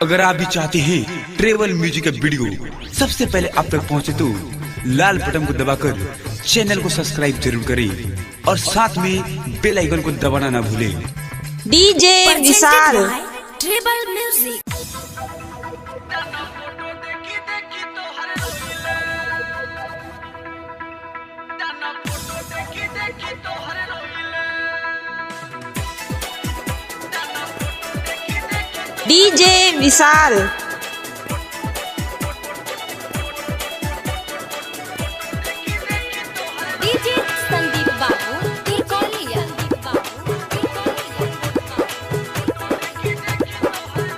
अगर आप भी चाहते हैं ट्रेवल म्यूजिक का वीडियो सबसे पहले आप तक पहुंचे तो लाल बटन को दबाकर चैनल को सब्सक्राइब जरूर करें और साथ में बेल आइकन को दबाना ना भूलें। डीजे विशाल ट्रेवल म्यूजिक। डीजे विशाल डीजे संदीप बाबू तिरकोलिया।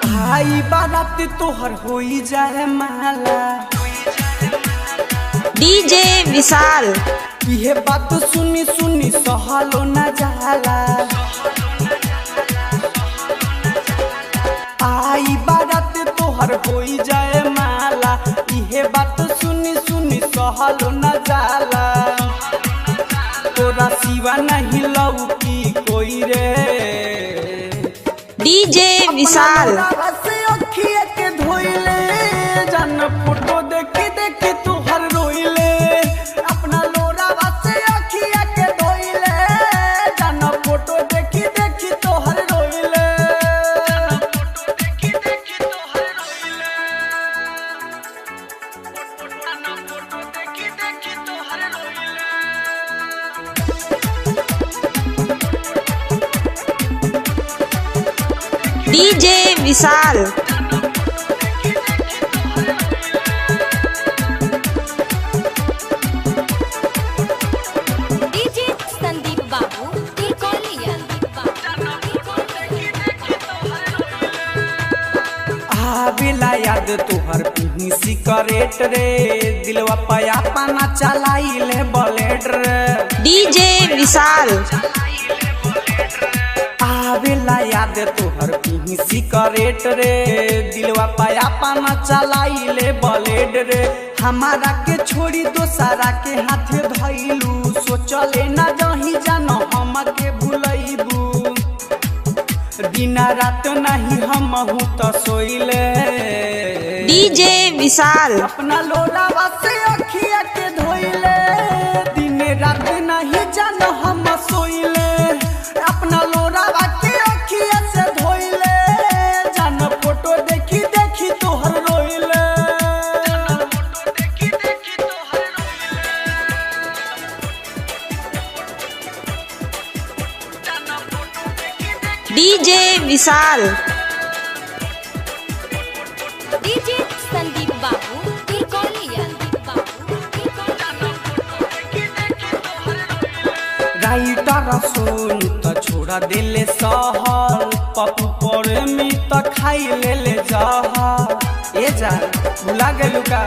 भाई बारात तोहर होई जाए माला। डीजे विशाल ये बात सुनी सुनी सहलो न जाला। आई बारात तोहर होई जाए माला। ये बात सुनी सुनी सहलो न जाला। तोरा सिवा नहीं लौकी कोई रे। डीजे विशाल के धोइले जन फोटो देखी देखी तोहर रोइले। अपना लोरावा से अखिया के धोइले जन फोटो देखी देखी तोहर रोइले। डीजे विशाल डीजे संदीप बाबू तिरकोलिया। आवेला याद तोहर पीही सिगरेट रे। दिलवा पया पाना चलाइले बुलेट रे। डीजे विशाल आवेला याद तोहर पीही सिगरेट रे। दिलवा पया पाना चलाइले बुलेट रे। हमारा के छोड़ी दोसरा के हाथ धइलू। सोचले ना जही जानो हम के भूलइबू। दिन रात नहीं हम हूँ तो सोइले। डीजे विशाल अपना लोलावा से अखिया के धोइले। दिन रात नहीं जानो हम सोइले। अपना लोलावा के अखिया से धोइले जान फोटो देखी देखी तोहर रोइले। डीजे विशाल डीजे संदीप बाबू तिरकोलिया। राइटर सोन तो छोड़ा दिले सहल। पप्पू पर मी तो खाई ले जहर। ए जा भुला गेलू का।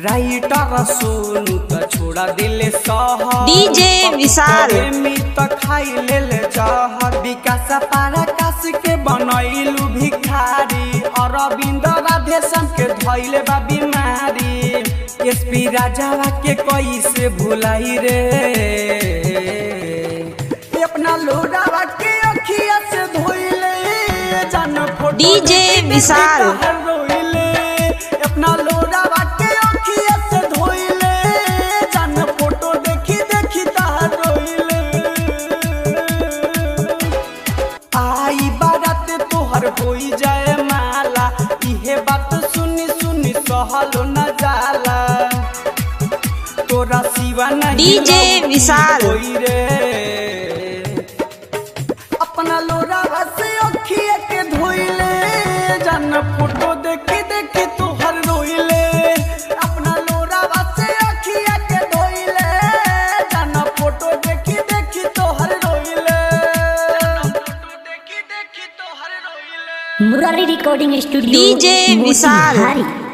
राइटर सोन तो छोड़ा दिले सहल। डीजे विशाल मी तो खाई ले जहर। विकास पराकाश के बनैलू भिखारी। अरविंद राधे श्याम के धइले बा बीमारी। एसपी राजावा के कैसे भुलाई रे। अपना लोडावा के अखिया से धोइले जान फोटो डीजे विशाल रोइले। अपना लोडावा के अखिया से धोइले जान फोटो देखी देखी तहर रोइले। आई बारात तोहर होई जाए माला। इहे बात सुनी सुनी सहलो न जाला। तोरा सिवा नहीं डीजे विशाल कोई रे। अपना लोरावा से अखिया के धोइले जान फोटो देखी देखी तोहर रोइले। अपना लोरावा से अखिया के धोइले जान फोटो देखी देखी तोहर रोइले। मुरारी रिकॉर्डिंग स्टूडियो डीजे विशाल मोतिहारी।